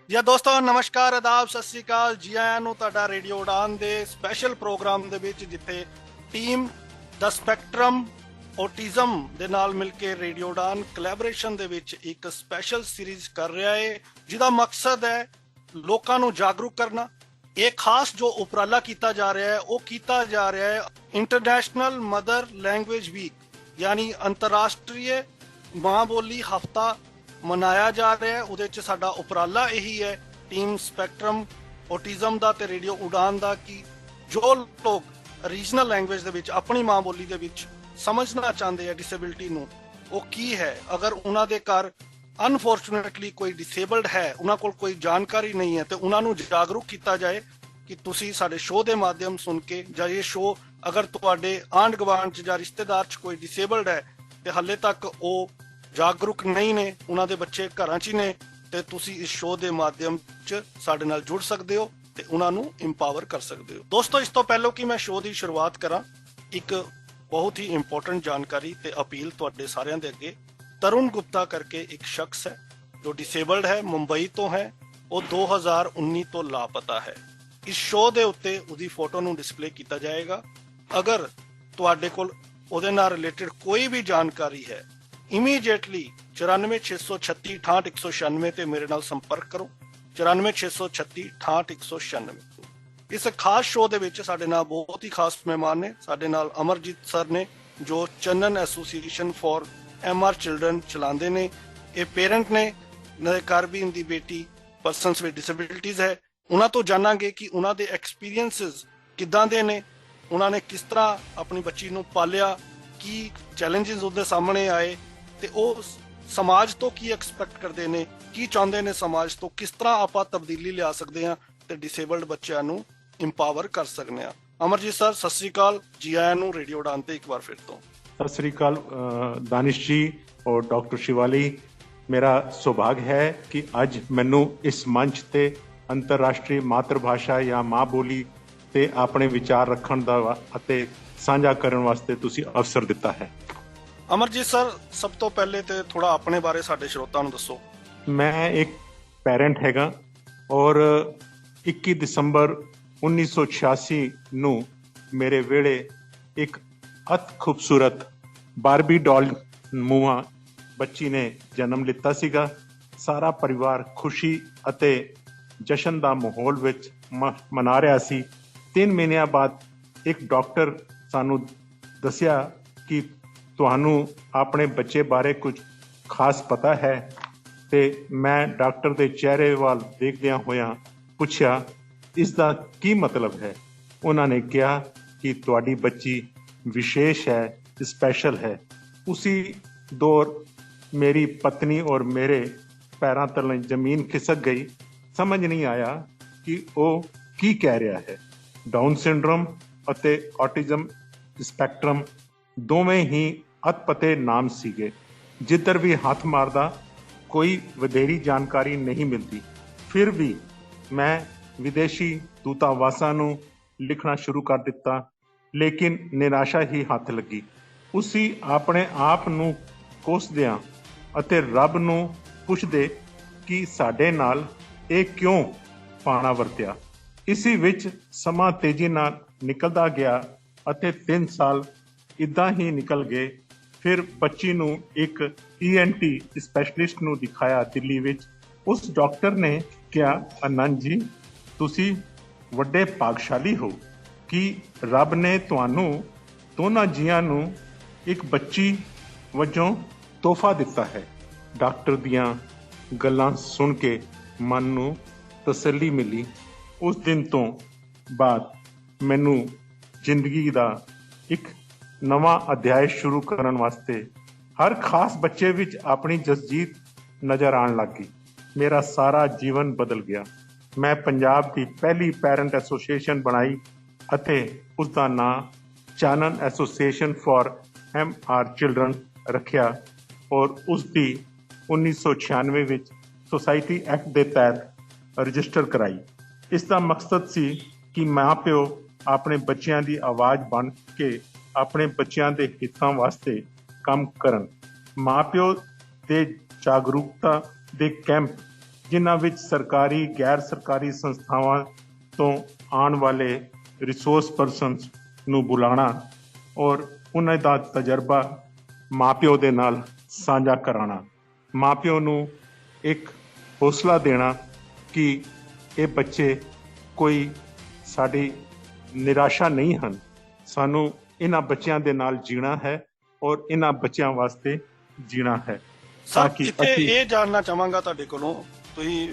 ਜੀ ਦੋਸਤੋ ਨਮਸਕਾਰ ਆਦਾਬ ਸਤਿ ਸ੍ਰੀ ਅਕਾਲ ਜੀ ਆਇਆਂ ਨੂੰ ਤੁਹਾਡਾ ਰੇਡੀਓ ਉਡਾਨ ਦੇ ਸਪੈਸ਼ਲ ਪ੍ਰੋਗਰਾਮ ਦੇ ਵਿੱਚ ਜਿੱਥੇ ਟੀਮ ਦਾ ਸਪੈਕਟਰਮ ਔਟਿਜ਼ਮ ਦੇ ਨਾਲ ਮਿਲ ਕੇ ਰੇਡੀਓ ਉਡਾਨ ਕੋਲੈਬੋਰੇਸ਼ਨ ਦੇ ਵਿੱਚ ਇੱਕ ਸਪੈਸ਼ਲ ਸੀਰੀਜ਼ ਕਰ ਰਿਹਾ ਹੈ ਜਿਹਦਾ ਮਕਸਦ ਹੈ ਲੋਕਾਂ ਨੂੰ ਜਾਗਰੂਕ ਕਰਨਾ। ਇਹ ਖਾਸ ਜੋ ਉਪਰਾਲਾ ਕੀਤਾ ਜਾ ਰਿਹਾ ਹੈ ਉਹ ਕੀਤਾ ਜਾ ਰਿਹਾ ਹੈ ਇੰਟਰਨੈਸ਼ਨਲ ਮਦਰ ਲੈਂਗੁਏਜ ਵੀਕ ਯਾਨੀ ਅੰਤਰਰਾਸ਼ਟਰੀ ਮਾਂ ਬੋਲੀ ਹਫਤਾ ਮਨਾਇਆ ਜਾ ਰਿਹਾ ਹੈ। ਉਹਦੇ 'ਚ ਸਾਡਾ ਉਪਰਾਲਾ ਇਹੀ ਹੈ ਟੀਮ ਸਪੈਕਟਰਮ ਔਟਿਜ਼ਮ ਦਾ ਤੇ ਰੇਡੀਓ ਉਡਾਨ ਦਾ ਕਿ ਜੋ ਲੋਕ ਰੀਜਨਲ ਲੈਂਗੁਏਜ ਦੇ ਵਿੱਚ ਆਪਣੀ ਮਾਂ ਬੋਲੀ ਦੇ ਵਿੱਚ ਸਮਝਣਾ ਚਾਹੁੰਦੇ ਆ ਡਿਸੇਬਿਲਿਟੀ ਨੂੰ ਉਹ ਕੀ ਹੈ, ਅਗਰ ਉਹਨਾਂ ਦੇ ਘਰ ਅਨਫੋਰਚੂਨੇਟਲੀ ਕੋਈ ਡਿਸੇਬਲਡ ਹੈ, ਉਹਨਾਂ ਕੋਲ ਕੋਈ ਜਾਣਕਾਰੀ ਨਹੀਂ ਹੈ ਤੇ ਉਹਨਾਂ ਨੂੰ ਜਾਗਰੂਕ ਕੀਤਾ ਜਾਏ ਕਿ ਤੁਸੀਂ ਸਾਡੇ ਸ਼ੋਅ ਦੇ ਮਾਧਿਅਮ ਸੁਣ ਕੇ ਜਾਂ ਇਹ ਸ਼ੋਅ ਅਗਰ ਤੁਹਾਡੇ ਆਂਢ ਗੁਆਂਢ 'ਚ ਜਾਂ ਰਿਸ਼ਤੇਦਾਰ 'ਚ ਕੋਈ ਡਿਸੇਬਲਡ ਹੈ ਤੇ ਹਾਲੇ ਤੱਕ ਉਹ ਜਾਗਰੂਕ ਨਹੀਂ ਨੇ, ਉਹਨਾਂ ਦੇ ਬੱਚੇ ਘਰਾਂ 'ਚ ਹੀ ਨੇ, ਤੇ ਤੁਸੀਂ ਇਸ ਸ਼ੋਅ ਦੇ ਮਾਧਿਅਮ 'ਚ ਸਾਡੇ ਨਾਲ ਜੁੜ ਸਕਦੇ ਹੋ ਤੇ ਉਹਨਾਂ ਨੂੰ ਇੰਪਾਵਰ ਕਰ ਸਕਦੇ ਹੋ। ਦੋਸਤੋ ਇਸ ਤੋਂ ਪਹਿਲਾਂ ਕਿ ਮੈਂ ਸ਼ੋਅ ਦੀ ਸ਼ੁਰੂਆਤ ਕਰਾਂ, ਇੱਕ ਬਹੁਤ ਹੀ ਇੰਪੋਰਟੈਂਟ ਜਾਣਕਾਰੀ ਤੇ ਅਪੀਲ ਤੁਹਾਡੇ ਸਾਰਿਆਂ ਦੇ ਅੱਗੇ। ਤਰੁਣ ਗੁਪਤਾ ਕਰਕੇ ਇੱਕ ਸ਼ਖਸ ਹੈ ਜੋ ਡਿਸੇਬਲਡ ਹੈ, ਮੁੰਬਈ ਤੋਂ ਹੈ, ਉਹ 2019 ਤੋਂ ਲਾਪਤਾ ਹੈ। ਇਸ ਸ਼ੋਅ ਦੇ ਉੱਤੇ ਉਹਦੀ ਫੋਟੋ ਨੂੰ ਡਿਸਪਲੇ ਕੀਤਾ ਜਾਏਗਾ। ਅਗਰ ਤੁਹਾਡੇ ਕੋਲ ਉਹਦੇ ਨਾਲ ਰਿਲੇਟਡ ਕੋਈ ਵੀ ਜਾਣਕਾਰੀ ਹੈ ਇਮੀਡੀਏਟਲੀ 94 636 68 196 ਤੇ ਮੇਰੇ ਨਾਲ ਸੰਪਰਕ ਕਰੋ। 94 636 68 196। ਇਸ ਖਾਸ ਸ਼ੋਅ ਦੇ ਵਿੱਚ ਸਾਡੇ ਨਾਲ ਬਹੁਤ ਹੀ ਖਾਸ ਮਹਿਮਾਨ ਨੇ। ਸਾਡੇ ਨਾਲ ਅਮਰਜੀਤ ਸਰ ਨੇ ਜੋ Chanan association for MR children ਚਲਾਉਂਦੇ ਨੇ। ਇਹ ਪੇਰੈਂਟ ਨੇ, ਇਹਨਾਂ ਦੇ ਘਰ ਵੀ ਇਹਦੀ ਬੇਟੀ ਪਰਸਨਸ ਵਿਦ ਡਿਸੇਬਿਲਿਟੀਜ਼ ਹੈ। ਉਹਨਾਂ ਤੋਂ ਜਾਣਾਂਗੇ ਕਿ ਉਹਨਾਂ ਦੇ ਐਕਸਪੀਰੀਅੰਸਿਸ ਕਿੱਦਾਂ ਦੇ ਨੇ, ਉਹਨਾਂ ਨੇ ਕਿਸ ਤਰ੍ਹਾਂ ਆਪਣੀ ਬੱਚੀ ਨੂੰ ਪਾਲਿਆ, ਕੀ ਚੈਲੰਜਸ ਉਹਦੇ ਸਾਹਮਣੇ ਆਏ ਤੇ ਉਹ ਸਮਾਜ ਤੋਂ ਕੀ ਐਕਸਪੈਕਟ ਕਰਦੇ ਨੇ, ਕੀ ਚਾਹੁੰਦੇ ਨੇ ਸਮਾਜ ਤੋਂ, ਕਿਸ ਤਰ੍ਹਾਂ ਆਪਾਂ ਤਬਦੀਲੀ ਲਿਆ ਸਕਦੇ ਹਾਂ ਤੇ ਡਿਸੇਬਲਡ ਬੱਚਿਆਂ ਨੂੰ ਇੰਪਾਵਰ ਕਰ ਸਕਦੇ ਹਾਂ। ਅਮਰਜੀਤ ਸਰ ਸਤਿ ਸ੍ਰੀ ਅਕਾਲ, ਜੀ ਆਇਆਂ ਨੂੰ ਰੇਡੀਓ ਉਡਾਨ ਤੇ ਇੱਕ ਵਾਰ ਫਿਰ ਤੋਂ। सत श्री अकाल दानिश जी और डॉक्टर शिवाली। मेरा सौभाग्य है कि अज मैनू इस मंच ते अंतरराष्ट्रीय मातृभाषा या माँ बोली ते अपने विचार रखण दा अते साझा करन वास्ते तुसी अवसर दिता है। ਅਮਰਜੀਤ ਸਰ ਸਭ ਤੋਂ ਪਹਿਲੇ ਤੇ ਥੋੜਾ ਆਪਣੇ ਬਾਰੇ ਸਾਡੇ ਸਰੋਤਾਂ ਨੂੰ ਦੱਸੋ। मैं एक पेरेंट हैगा और 21 ਦਸੰਬਰ 1986 ਨੂੰ ਮੇਰੇ ਵੇਲੇ ਇੱਕ ਅਤ ਖੂਬਸੂਰਤ ਬਾਰਬੀ ਡਾਲ ਮੂਹਾ ਬੱਚੀ ਨੇ ਜਨਮ ਲਿੱਤਾ ਸੀਗਾ। ਸਾਰਾ ਪਰਿਵਾਰ ਖੁਸ਼ੀ ਅਤੇ ਜਸ਼ਨ ਦਾ ਮਾਹੌਲ ਵਿੱਚ ਮਨਾ ਰਿਹਾ ਸੀ। 3 ਮਹੀਨਿਆਂ ਬਾਅਦ ਇੱਕ ਡਾਕਟਰ ਸਾਨੂੰ ਦੱਸਿਆ ਕਿ ਤੁਹਾਨੂੰ ਆਪਣੇ ਬੱਚੇ ਬਾਰੇ ਕੁਝ ਖਾਸ ਪਤਾ ਹੈ ਤੇ ਮੈਂ ਡਾਕਟਰ ਦੇ ਚਿਹਰੇ ਵੱਲ ਦੇਖਦਿਆਂ ਹੋਇਆਂ ਪੁੱਛਿਆ ਇਸ ਦਾ ਕੀ ਮਤਲਬ ਹੈ। ਉਹਨਾਂ ਨੇ ਕਿਹਾ ਕਿ ਤੁਹਾਡੀ ਬੱਚੀ ਵਿਸ਼ੇਸ਼ ਹੈ, स्पेशल है। उसी दौर मेरी पत्नी और मेरे पैरों तले जमीन खिसक गई। समझ नहीं आया कि वो की कह रहा है। डाउन सिंड्रोम ਅਤੇ ऑटिज्म स्पैक्ट्रम दोवें ही अतपते नाम सीगे। जिधर भी हाथ मारदा कोई वधेरी जानकारी नहीं मिलती। फिर भी मैं विदेशी दूतावासां नूं लिखना शुरू कर दिता, लेकिन निराशा ही हथ लगी। उसी अपने आप ਨੂੰ ਕੋਸਦਿਆਂ ਅਤੇ ਰੱਬ ਨੂੰ ਪੁੱਛਦੇ ਕਿ ਸਾਡੇ ਨਾਲ ਇਹ ਕਿਉਂ ਪਾਣਾ ਵਰਤਿਆ। ਇਸੇ ਵਿੱਚ ਸਮਾਂ ਤੇਜ਼ੀ ਨਾਲ ਨਿਕਲਦਾ ਗਿਆ ਅਤੇ 3 ਸਾਲ ਇਦਾਂ ਹੀ ਨਿਕਲ ਗਏ। ਫਿਰ ਬੱਚੀ ਨੂੰ ਇੱਕ ENT ਸਪੈਸ਼ਲਿਸਟ ਨੂੰ ਦਿਖਾਇਆ ਦਿੱਲੀ ਵਿੱਚ। ਉਸ ਡਾਕਟਰ ਨੇ ਕਿਹਾ, ਆਨੰਦ ਜੀ ਤੁਸੀਂ ਵੱਡੇ ਭਾਗਸ਼ਾਲੀ ਹੋ ਕਿ ਰੱਬ ਨੇ ਤੁਹਾਨੂੰ ਦੋਨਾਂ ਜੀਆਂ ਨੂੰ ਇੱਕ ਬੱਚੀ ਵਜੋਂ ਤੋਹਫਾ ਦਿੱਤਾ ਹੈ। ਡਾਕਟਰ ਦੀਆਂ ਗੱਲਾਂ ਸੁਣ ਕੇ ਮਨ ਨੂੰ ਤਸੱਲੀ ਮਿਲੀ। ਉਸ ਦਿਨ ਤੋਂ ਬਾਅਦ ਮੈਨੂੰ ਜ਼ਿੰਦਗੀ ਦਾ ਇੱਕ ਨਵਾਂ ਅਧਿਆਇ ਸ਼ੁਰੂ ਕਰਨ ਵਾਸਤੇ ਹਰ ਖਾਸ ਬੱਚੇ ਵਿੱਚ ਆਪਣੀ ਜਸਜੀਤ ਨਜ਼ਰ ਆਉਣ ਲੱਗੀ। ਮੇਰਾ ਸਾਰਾ ਜੀਵਨ ਬਦਲ ਗਿਆ। ਮੈਂ ਪੰਜਾਬ ਦੀ ਪਹਿਲੀ ਪੈਰੈਂਟ ਐਸੋਸੀਏਸ਼ਨ ਬਣਾਈ ਅਤੇ ਉਸ ਦਾ ਨਾਂ ਚਾਨਨ ਐਸੋਸੀਏਸ਼ਨ ਫॉर MR ਚਿਲਡਰਨ ਰੱਖਿਆ ਔਰ ਉਸ ਦੀ 1996 ਵਿੱਚ ਸੋਸਾਇਟੀ ਐਕਟ ਦੇ ਤਹਿਤ ਰਜਿਸਟਰ ਕਰਾਈ। ਇਸ ਦਾ ਮਕਸਦ ਸੀ ਕਿ ਮਾਂ ਪਿਓ ਆਪਣੇ ਬੱਚਿਆਂ ਦੀ ਆਵਾਜ਼ ਬਣ ਕੇ ਆਪਣੇ ਬੱਚਿਆਂ ਦੇ ਹਿੱਤਾਂ ਵਾਸਤੇ ਕੰਮ ਕਰਨ। ਮਾਂ ਪਿਓ ਦੇ ਜਾਗਰੂਕਤਾ ਦੇ ਕੈਂਪ ਜਿਨ੍ਹਾਂ ਵਿੱਚ ਸਰਕਾਰੀ ਗੈਰ ਸਰਕਾਰੀ ਸੰਸਥਾਵਾਂ ਤੋਂ ਆਉਣ ਵਾਲੇ ਰਿਸੋਰਸ ਪਰਸਨਸ ਨੂੰ ਬੁਲਾਉਣਾ ਔਰ ਉਹਨਾਂ ਦਾ ਤਜਰਬਾ ਮਾਪਿਓ ਦੇ ਨਾਲ ਸਾਂਝਾ ਕਰਾਉਣਾ, ਮਾਪਿਓ ਨੂੰ ਇੱਕ ਹੌਸਲਾ ਦੇਣਾ ਕਿ ਇਹ ਬੱਚੇ ਕੋਈ ਸਾਡੀ ਨਿਰਾਸ਼ਾ ਨਹੀਂ ਹਨ, ਸਾਨੂੰ ਇਹਨਾਂ ਬੱਚਿਆਂ ਦੇ ਨਾਲ ਜੀਣਾ ਹੈ ਔਰ ਇਹਨਾਂ ਬੱਚਿਆਂ ਵਾਸਤੇ ਜੀਣਾ ਹੈ। ਸਰ ਇੱਥੇ ਇਹ ਜਾਣਨਾ ਚਾਹਾਂਗਾ ਤੁਹਾਡੇ ਕੋਲੋਂ, ਤੁਸੀਂ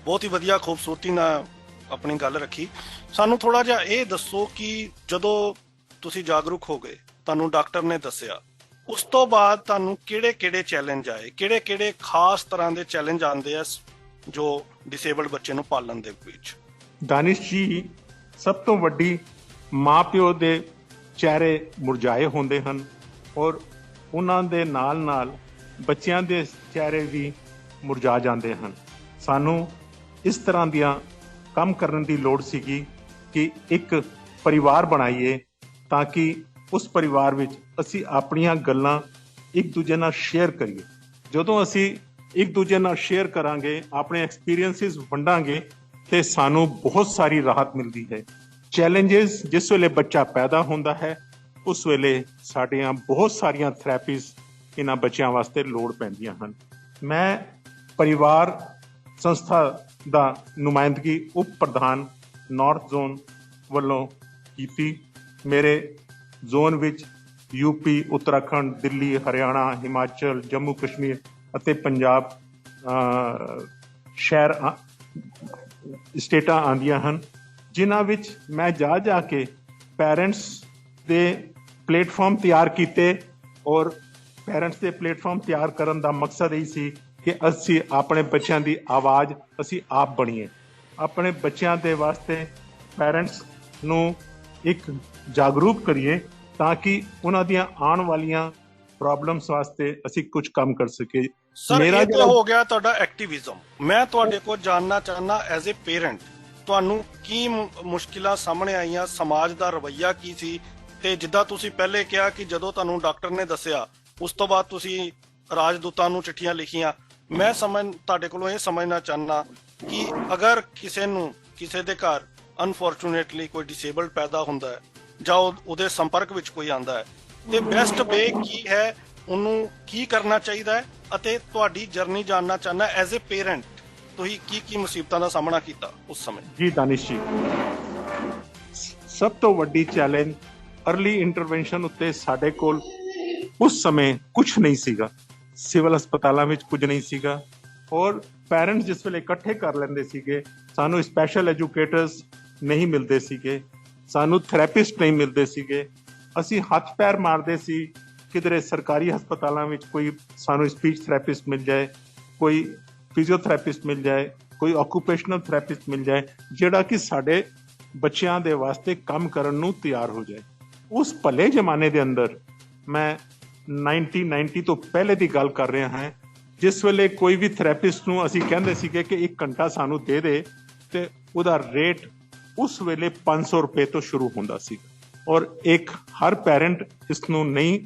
ਬਹੁਤ ਹੀ ਵਧੀਆ ਖੂਬਸੂਰਤੀ ਨਾਲ ਆਪਣੀ ਗੱਲ ਰੱਖੀ, ਸਾਨੂੰ ਥੋੜਾ ਜਿਹਾ ਇਹ ਦੱਸੋ ਕਿ ਜਦੋਂ ਤੁਸੀਂ ਜਾਗਰੂਕ ਹੋ ਗਏ, ਤੁਹਾਨੂੰ ਡਾਕਟਰ ਨੇ ਦੱਸਿਆ, ਉਸ ਤੋਂ ਬਾਅਦ ਤੁਹਾਨੂੰ ਕਿਹੜੇ ਚੈਲੰਜ ਆਏ, ਕਿਹੜੇ ਖਾਸ ਤਰ੍ਹਾਂ ਦੇ ਚੈਲੰਜ ਆਉਂਦੇ ਆ ਜੋ ਡਿਸੇਬਲਡ ਬੱਚੇ ਨੂੰ ਪਾਲਣ ਦੇ ਵਿੱਚ? ਦਾਨਿਸ਼ ਜੀ, ਸਭ ਤੋਂ ਵੱਡੀ ਮਾਂ-ਪਿਓ ਦੇ ਚਿਹਰੇ ਮੁਰਝਾਏ ਹੁੰਦੇ ਹਨ ਔਰ ਉਹਨਾਂ ਦੇ ਨਾਲ ਬੱਚਿਆਂ ਦੇ ਚਿਹਰੇ ਵੀ ਮੁਰਝਾ ਜਾਂਦੇ ਹਨ। ਸਾਨੂੰ ਇਸ ਤਰ੍ਹਾਂ ਦੀਆਂ ਕੰਮ ਕਰਨ ਦੀ ਲੋੜ ਸੀਗੀ ਕਿ ਇੱਕ ਪਰਿਵਾਰ ਬਣਾਈਏ ਤਾਂ ਕਿ ਉਸ ਪਰਿਵਾਰ ਵਿੱਚ ਅਸੀਂ ਆਪਣੀਆਂ ਗੱਲਾਂ ਇੱਕ ਦੂਜੇ ਨਾਲ ਸ਼ੇਅਰ ਕਰੀਏ। ਜਦੋਂ ਅਸੀਂ ਇੱਕ ਦੂਜੇ ਨਾਲ ਸ਼ੇਅਰ ਕਰਾਂਗੇ, ਆਪਣੇ ਐਕਸਪੀਰੀਐਂਸਿਸ ਵੰਡਾਂਗੇ ਤੇ ਸਾਨੂੰ ਬਹੁਤ ਸਾਰੀ ਰਾਹਤ ਮਿਲਦੀ ਹੈ। ਚੈਲੰਜਸ ਜਿਸ ਵੇਲੇ ਬੱਚਾ ਪੈਦਾ ਹੁੰਦਾ ਹੈ ਉਸ ਵੇਲੇ ਸਾਡੀਆਂ ਬਹੁਤ ਸਾਰੀਆਂ ਥੈਰੇਪੀਜ਼ ਇਹਨਾਂ ਬੱਚਿਆਂ ਵਾਸਤੇ ਲੋੜ ਪੈਂਦੀਆਂ ਹਨ। ਮੈਂ ਪਰਿਵਾਰ ਸੰਸਥਾ ਦਾ ਨੁਮਾਇੰਦਗੀ ਉਪ ਪ੍ਰਧਾਨ ਨਾਰਥ ਜ਼ੋਨ ਵੱਲੋਂ ਕੀਤੀ। ਮੇਰੇ ਜ਼ੋਨ ਵਿੱਚ ਯੂਪੀ, ਉੱਤਰਾਖੰਡ, ਦਿੱਲੀ, ਹਰਿਆਣਾ, ਹਿਮਾਚਲ, ਜੰਮੂ ਕਸ਼ਮੀਰ ਅਤੇ ਪੰਜਾਬ ਸਟੇਟਾਂ ਆਉਂਦੀਆਂ ਹਨ, ਜਿਨ੍ਹਾਂ ਵਿੱਚ ਮੈਂ ਜਾ ਕੇ ਪੈਰੈਂਟਸ ਦੇ ਪਲੇਟਫਾਰਮ ਤਿਆਰ ਕੀਤੇ ਔਰ ਪੈਰੈਂਟਸ ਦੇ ਪਲੇਟਫਾਰਮ ਤਿਆਰ ਕਰਨ ਦਾ ਮਕਸਦ ਇਹ ਸੀ ਕਿ ਅਸੀਂ ਆਪਣੇ ਬੱਚਿਆਂ ਦੀ ਆਵਾਜ਼ ਅਸੀਂ ਆਪ ਬਣੀਏ, ਆਪਣੇ ਬੱਚਿਆਂ ਦੇ ਵਾਸਤੇ ਪੈਰੈਂਟਸ ਨੂੰ ਇੱਕ ਜਾਗਰੂਕ ਕਰੀਏ ਤਾਂ ਕਿ ਉਹਨਾਂ ਦੀਆਂ ਆਉਣ ਵਾਲੀਆਂ ਪ੍ਰੋਬਲਮਸ ਵਾਸਤੇ ਅਸੀਂ ਕੁਝ ਕੰਮ ਕਰ ਸਕੀਏ। ਸਰ ਇਹ ਤਾਂ ਹੋ ਗਿਆ ਤੁਹਾਡਾ ਐਕਟਿਵਿਜ਼ਮ। ਮੈਂ ਤੁਹਾਡੇ ਕੋਲ ਜਾਣਨਾ ਚਾਹੁੰਦਾ ਐਜ਼ ਏ ਪੇਰੈਂਟ, ਤੁਹਾਨੂੰ ਕੀ ਮੁਸ਼ਕਿਲਾਂ ਸਾਹਮਣੇ ਆਈਆਂ, ਸਮਾਜ ਦਾ ਰਵੱਈਆ ਕੀ ਸੀ? ਤੇ ਜਿੱਦਾਂ ਤੁਸੀਂ ਪਹਿਲੇ ਕਿਹਾ ਕਿ ਜਦੋਂ ਤੁਹਾਨੂੰ ਡਾਕਟਰ ਨੇ ਦੱਸਿਆ ਉਸ ਤੋਂ ਬਾਅਦ ਤੁਸੀਂ ਰਾਜਦੂਤਾਂ ਨੂੰ ਚਿੱਠੀਆਂ ਲਿਖੀਆਂ, ਮੈਂ ਤੁਹਾਡੇ ਕੋਲੋਂ ਇਹ ਸਮਝਣਾ ਚਾਹੁੰਦਾ ਕਿ ਅਗਰ ਕਿਸੇ ਦੇ ਘਰ ਅਨਫੋਰਚੂਨੇਟਲੀ ਕੋਈ ਡਿਸੇਬਲਡ ਪੈਦਾ ਹੁੰਦਾ ਹੈ ਜਾਂ ਉਹਦੇ ਸੰਪਰਕ ਵਿੱਚ ਕੋਈ ਆਂਦਾ ਹੈ ਤੇ ਬੈਸਟ ਵੇ ਕੀ ਹੈ, ਉਹਨੂੰ ਕੀ ਕਰਨਾ ਚਾਹੀਦਾ ਹੈ? ਅਤੇ ਤੁਹਾਡੀ ਜਰਨੀ ਜਾਣਨਾ ਚਾਹੁੰਦਾ ਐਜ਼ ਏ ਪੇਰੈਂਟ, ਤੁਸੀਂ ਕੀ ਮੁਸੀਬਤਾਂ ਦਾ ਸਾਹਮਣਾ ਕੀਤਾ ਉਸ ਸਮੇਂ? ਜੀ ਦਾਨਿਸ਼ ਜੀ, ਸਭ ਤੋਂ ਵੱਡੀ ਚੈਲੰਜ ਅਰਲੀ ਇੰਟਰਵੈਂਸ਼ਨ ਉੱਤੇ ਸਾਡੇ ਕੋਲ ਉਸ ਸਮੇਂ ਕੁਝ ਨਹੀਂ ਸੀਗਾ, ਸਿਵਲ ਹਸਪਤਾਲਾਂ ਵਿੱਚ ਕੁਝ ਨਹੀਂ ਸੀਗਾ ਔਰ ਪੈਰੈਂਟਸ ਜਿਸ ਵੇਲੇ ਇਕੱਠੇ ਕਰ ਲੈਂਦੇ ਸੀਗੇ, ਸਾਨੂੰ ਸਪੈਸ਼ਲ ਐਜੂਕੇਟਰਸ ਨਹੀਂ ਮਿਲਦੇ ਸੀਗੇ, ਸਾਨੂੰ ਥੈਰੇਪਿਸਟ ਨਹੀਂ ਮਿਲਦੇ ਸੀਗੇ, ਅਸੀਂ ਹੱਥ ਪੈਰ ਮਾਰਦੇ ਸੀ ਕਿਧਰੇ ਸਰਕਾਰੀ ਹਸਪਤਾਲਾਂ ਵਿੱਚ ਕੋਈ ਸਾਨੂੰ ਸਪੀਚ ਥੈਰੇਪਿਸਟ ਮਿਲ ਜਾਏ, ਕੋਈ ਫਿਜ਼ੀਓਥੈਰੇਪਿਸਟ ਮਿਲ ਜਾਏ, ਕੋਈ ਆਕੂਪੇਸ਼ਨਲ ਥੈਰੇਪਿਸਟ ਮਿਲ ਜਾਏ ਜਿਹੜਾ ਕਿ ਸਾਡੇ ਬੱਚਿਆਂ ਦੇ ਵਾਸਤੇ ਕੰਮ ਕਰਨ ਨੂੰ ਤਿਆਰ ਹੋ ਜਾਏ। ਉਸ ਭਲੇ ਜ਼ਮਾਨੇ ਦੇ ਅੰਦਰ, ਮੈਂ 1990 ਤੋਂ ਪਹਿਲੇ ਦੀ ਗੱਲ ਕਰ ਰਿਹਾ ਹਾਂ, ਜਿਸ ਵੇਲੇ ਕੋਈ ਵੀ ਥੈਰੇਪਿਸਟ ਨੂੰ ਅਸੀਂ ਕਹਿੰਦੇ ਸੀਗੇ ਕਿ 1 ਘੰਟਾ ਸਾਨੂੰ ਦੇ ਦੇ ਤੇ ਉਹਦਾ ਰੇਟ ਉਸ ਵੇਲੇ 500 ਰੁਪਏ ਤੋਂ ਸ਼ੁਰੂ ਹੁੰਦਾ ਸੀ ਔਰ ਹਰ ਪੈਰੈਂਟ ਇਸ ਨੂੰ ਨਹੀਂ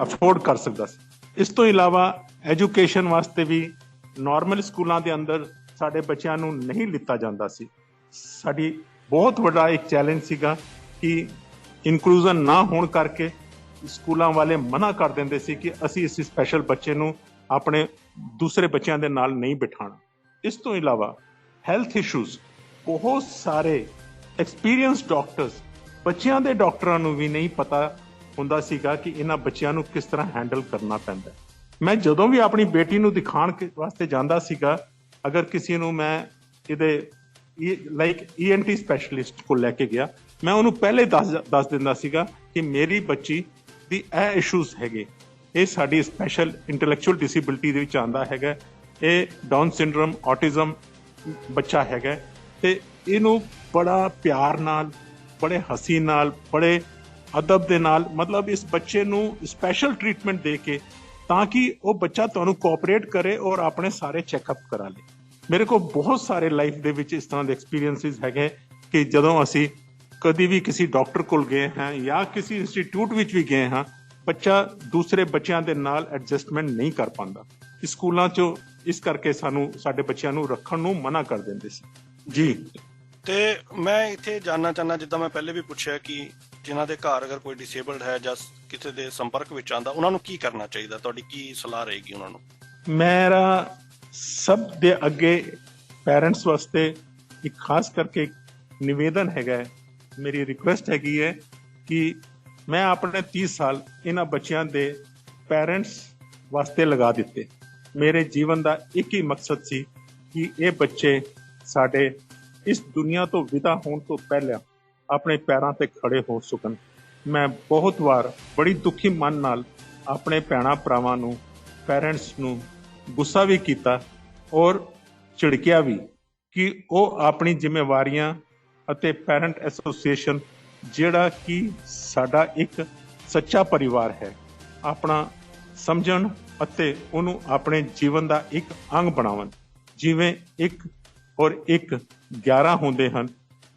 ਅਫੋਰਡ ਕਰ ਸਕਦਾ ਸੀ। ਇਸ ਤੋਂ ਇਲਾਵਾ ਐਜੂਕੇਸ਼ਨ ਵਾਸਤੇ ਵੀ ਨਾਰਮਲ ਸਕੂਲਾਂ ਦੇ ਅੰਦਰ ਸਾਡੇ ਬੱਚਿਆਂ ਨੂੰ ਨਹੀਂ ਲਿੱਤਾ ਜਾਂਦਾ ਸੀ। ਸਾਡੀ ਬਹੁਤ ਵੱਡਾ ਇੱਕ ਚੈਲੰਜ ਸੀਗਾ ਕਿ ਇਨਕਲੂਜਨ ਨਾ ਹੋਣ ਕਰਕੇ ਸਕੂਲਾਂ ਵਾਲੇ ਮਨਾ ਕਰ ਦਿੰਦੇ ਸੀ ਕਿ ਅਸੀਂ ਇਸ ਸਪੈਸ਼ਲ ਬੱਚੇ ਨੂੰ ਆਪਣੇ ਦੂਸਰੇ ਬੱਚਿਆਂ ਦੇ ਨਾਲ ਨਹੀਂ ਬਿਠਾਣਾ। ਇਸ ਤੋਂ ਇਲਾਵਾ ਹੈਲਥ ਇਸ਼ੂਜ਼, ਬਹੁਤ ਸਾਰੇ ਐਕਸਪੀਰੀਅੰਸ ਡਾਕਟਰਸ, ਬੱਚਿਆਂ ਦੇ ਡਾਕਟਰਾਂ ਨੂੰ ਵੀ ਨਹੀਂ ਪਤਾ ਹੁੰਦਾ ਸੀਗਾ ਕਿ ਇਹਨਾਂ ਬੱਚਿਆਂ ਨੂੰ ਕਿਸ ਤਰ੍ਹਾਂ ਹੈਂਡਲ ਕਰਨਾ ਪੈਂਦਾ। ਮੈਂ ਜਦੋਂ ਵੀ ਆਪਣੀ ਬੇਟੀ ਨੂੰ ਦਿਖਾਉਣ ਵਾਸਤੇ ਜਾਂਦਾ ਸੀਗਾ, ਅਗਰ ਕਿਸੇ ਨੂੰ ਮੈਂ ਇਹਦੇ ENT ਸਪੈਸ਼ਲਿਸਟ ਕੋਲ ਲੈ ਕੇ ਗਿਆ, ਮੈਂ ਉਹਨੂੰ ਪਹਿਲੇ ਦੱਸ ਦਿੰਦਾ ਸੀਗਾ ਕਿ ਮੇਰੀ ਬੱਚੀ ਦੀ ਇਹ ਇਸ਼ੂਜ਼ ਹੈਗੇ, ਇਹ ਸਾਡੀ ਸਪੈਸ਼ਲ ਇੰਟੈਲੈਕਚੁਅਲ ਡਿਸੇਬਿਲਿਟੀ ਦੇ ਵਿੱਚ ਆਉਂਦਾ ਹੈਗਾ, ਇਹ ਡਾਊਨ ਸਿੰਡਰੋਮ, ਆਟਿਜ਼ਮ ਬੱਚਾ ਹੈਗਾ ਤੇ ਇਹਨੂੰ ਬੜਾ ਪਿਆਰ ਨਾਲ, ਬੜੇ ਹਸੀ ਨਾਲ, ਬੜੇ ਅਦਬ ਦੇ ਨਾਲ, ਮਤਲਬ ਇਸ ਬੱਚੇ ਨੂੰ ਸਪੈਸ਼ਲ ਟ੍ਰੀਟਮੈਂਟ ਦੇ ਕੇ ਤਾਂ ਕਿ ਉਹ ਬੱਚਾ ਤੁਹਾਨੂੰ ਕੋਆਪਰੇਟ ਕਰੇ ਔਰ ਆਪਣੇ ਸਾਰੇ ਚੈੱਕਅਪ ਕਰਾ ਲੇ। ਮੇਰੇ ਕੋਲ ਬਹੁਤ ਸਾਰੇ ਲਾਈਫ ਦੇ ਵਿੱਚ ਇਸ ਤਰ੍ਹਾਂ ਦੇ ਐਕਸਪੀਰੀਐਂਸਿਸ ਹੈਗੇ ਕਿ ਜਦੋਂ ਅਸੀਂ ਕਦੀ ਵੀ ਕਿਸੇ ਡਾਕਟਰ ਕੋਲ ਗਏ ਹਾਂ ਜਾਂ ਕਿਸੇ ਇੰਸਟੀਚਿਊਟ ਵਿੱਚ ਵੀ ਗਏ ਹਾਂ, ਬੱਚਾ ਦੂਸਰੇ ਬੱਚਿਆਂ ਦੇ ਨਾਲ ਐਡਜਸਟਮੈਂਟ ਨਹੀਂ ਕਰ ਪਾਉਂਦਾ। ਸਕੂਲਾਂ 'ਚੋਂ ਇਸ ਕਰਕੇ ਸਾਨੂੰ ਸਾਡੇ ਬੱਚਿਆਂ ਨੂੰ ਰੱਖਣ ਨੂੰ ਮਨਾ ਕਰ ਦਿੰਦੇ ਸੀ ਜੀ। ਤੇ ਮੈਂ ਇੱਥੇ ਜਾਣਨਾ ਚਾਹੁੰਦਾ, ਜਿੱਦਾਂ ਮੈਂ ਪਹਿਲੇ ਵੀ ਪੁੱਛਿਆ ਕਿ ਜਿਨ੍ਹਾਂ ਦੇ ਘਰ ਅਗਰ ਕੋਈ ਡਿਸੇਬਲਡ ਹੈ ਜਾਂ ਕਿਸੇ ਦੇ ਸੰਪਰਕ ਵਿੱਚ ਆਉਂਦਾ, ਉਹਨਾਂ ਨੂੰ ਕੀ ਕਰਨਾ ਚਾਹੀਦਾ? ਤੁਹਾਡੀ ਕੀ ਸਲਾਹ ਰਹੇਗੀ ਉਹਨਾਂ ਨੂੰ? ਮੇਰਾ ਸਭ ਦੇ ਅੱਗੇ ਪੈਰੈਂਟਸ ਵਾਸਤੇ ਇੱਕ ਖਾਸ ਕਰਕੇ ਨਿਵੇਦਨ ਹੈਗਾ ਹੈ, ਮੇਰੀ ਰਿਕੁਐਸਟ ਹੈਗੀ ਹੈ ਕਿ ਮੈਂ ਆਪਣੇ 30 ਸਾਲ ਇਹਨਾਂ ਬੱਚਿਆਂ ਦੇ ਪੈਰੈਂਟਸ ਵਾਸਤੇ ਲਗਾ ਦਿੱਤੇ। ਮੇਰੇ ਜੀਵਨ ਦਾ ਇੱਕ ਹੀ ਮਕਸਦ ਸੀ ਕਿ ਇਹ ਬੱਚੇ ਸਾਡੇ ਇਸ ਦੁਨੀਆ ਤੋਂ ਵਿਦਾ ਹੋਣ ਤੋਂ ਪਹਿਲਾਂ ਆਪਣੇ ਪੈਰਾਂ ਤੇ ਖੜੇ ਹੋ ਸਕਣ। ਮੈਂ ਬਹੁਤ ਵਾਰ ਬੜੀ ਦੁਖੀ ਮਨ ਨਾਲ ਆਪਣੇ ਭੈਣਾਂ ਭਰਾਵਾਂ ਨੂੰ, ਪੈਰੈਂਟਸ ਨੂੰ ਗੁੱਸਾ ਵੀ ਕੀਤਾ ਔਰ ਝਿੜਕਿਆ ਵੀ ਕਿ ਉਹ ਆਪਣੀ ਜ਼ਿੰਮੇਵਾਰੀਆਂ ਅਤੇ ਪੈਰੈਂਟ ਐਸੋਸੀਏਸ਼ਨ, ਜਿਹੜਾ ਕਿ ਸਾਡਾ ਇੱਕ ਸੱਚਾ ਪਰਿਵਾਰ ਹੈ, ਆਪਣਾ ਸਮਝਣ ਅਤੇ ਉਹਨੂੰ ਆਪਣੇ ਜੀਵਨ ਦਾ ਇੱਕ ਅੰਗ ਬਣਾਉਣ। ਜਿਵੇਂ 1 ਔਰ 1 11 ਹੁੰਦੇ ਹਨ,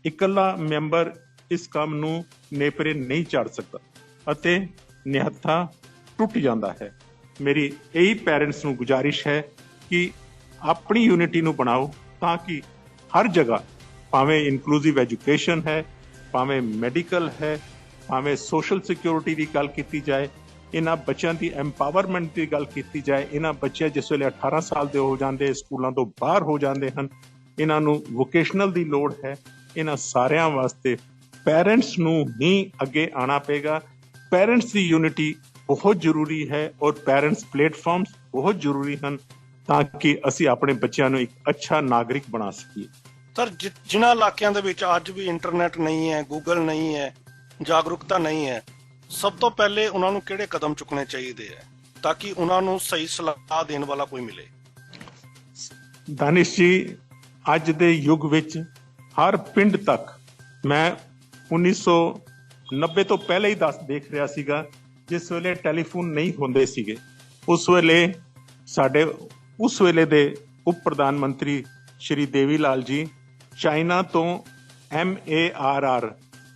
ਇਕੱਲਾ ਮੈਂਬਰ ਇਸ ਕੰਮ ਨੂੰ ਨੇਪਰੇ ਨਹੀਂ ਚਾੜ ਸਕਦਾ ਅਤੇ ਨਿਹੱਥਾ ਟੁੱਟ ਜਾਂਦਾ ਹੈ। ਮੇਰੀ ਇਹੀ ਪੈਰੈਂਟਸ ਨੂੰ ਗੁਜ਼ਾਰਿਸ਼ ਹੈ ਕਿ ਆਪਣੀ ਯੂਨਿਟੀ ਨੂੰ ਬਣਾਓ ਤਾਂ ਕਿ ਹਰ ਜਗ੍ਹਾ, ਭਾਵੇਂ ਇਨਕਲੂਸਿਵ ਐਜੂਕੇਸ਼ਨ ਹੈ, ਭਾਵੇਂ ਮੈਡੀਕਲ ਹੈ, ਭਾਵੇਂ ਸੋਸ਼ਲ ਸਿਕਿਉਰਿਟੀ ਦੀ ਗੱਲ ਕੀਤੀ ਜਾਏ, ਇਹਨਾਂ ਬੱਚਿਆਂ ਦੀ ਐਮਪਾਵਰਮੈਂਟ ਦੀ ਗੱਲ ਕੀਤੀ ਜਾਏ। ਇਹਨਾਂ ਬੱਚੇ ਜਿਸ ਵੇਲੇ 18 ਸਾਲ ਦੇ ਹੋ ਜਾਂਦੇ, ਸਕੂਲਾਂ ਤੋਂ ਬਾਹਰ ਹੋ ਜਾਂਦੇ ਹਨ, ਇਹਨਾਂ ਨੂੰ ਵੋਕੇਸ਼ਨਲ ਦੀ ਲੋੜ ਹੈ। ਇਹਨਾਂ ਸਾਰਿਆਂ ਵਾਸਤੇ ਪੈਰੈਂਟਸ ਨੂੰ ਹੀ ਅੱਗੇ ਆਉਣਾ ਪਏਗਾ। ਪੈਰੈਂਟਸ ਦੀ ਯੂਨਿਟੀ ਬਹੁਤ ਜ਼ਰੂਰੀ ਹੈ ਔਰ ਪੈਰੈਂਟਸ ਪਲੇਟਫਾਰਮਸ ਬਹੁਤ ਜ਼ਰੂਰੀ ਹਨ ਤਾਂ ਕਿ ਅਸੀਂ ਆਪਣੇ ਬੱਚਿਆਂ ਨੂੰ ਇੱਕ ਅੱਛਾ ਨਾਗਰਿਕ ਬਣਾ ਸਕੀਏ। ਸਰ, ਜਿਨ੍ਹਾਂ ਇਲਾਕਿਆਂ ਦੇ ਵਿੱਚ ਅੱਜ ਵੀ ਇੰਟਰਨੈਟ ਨਹੀਂ ਹੈ, ਗੂਗਲ ਨਹੀਂ ਹੈ, ਜਾਗਰੂਕਤਾ ਨਹੀਂ ਹੈ, ਸਭ ਤੋਂ ਪਹਿਲੇ ਉਹਨਾਂ ਨੂੰ ਕਿਹੜੇ ਕਦਮ ਚੁੱਕਣੇ ਚਾਹੀਦੇ ਹੈ ਤਾਂ ਕਿ ਉਹਨਾਂ ਨੂੰ ਸਹੀ ਸਲਾਹ ਦੇਣ ਵਾਲਾ ਕੋਈ ਮਿਲੇ? ਦਾਨਿਸ਼ ਜੀ, ਅੱਜ ਦੇ ਯੁੱਗ ਵਿੱਚ ਹਰ ਪਿੰਡ ਤੱਕ, ਮੈਂ 1990 ਤੋਂ ਪਹਿਲੇ ਹੀ ਦੇਖ ਰਿਹਾ ਸੀਗਾ, ਜਿਸ ਵੇਲੇ ਟੈਲੀਫੋਨ ਨਹੀਂ ਹੁੰਦੇ ਸੀਗੇ। ਉਸ ਵੇਲੇ ਦੇ ਉਪ ਪ੍ਰਧਾਨ ਮੰਤਰੀ ਸ਼੍ਰੀ ਦੇਵੀ ਲਾਲ ਜੀ ਚਾਈਨਾ ਤੋਂ MARR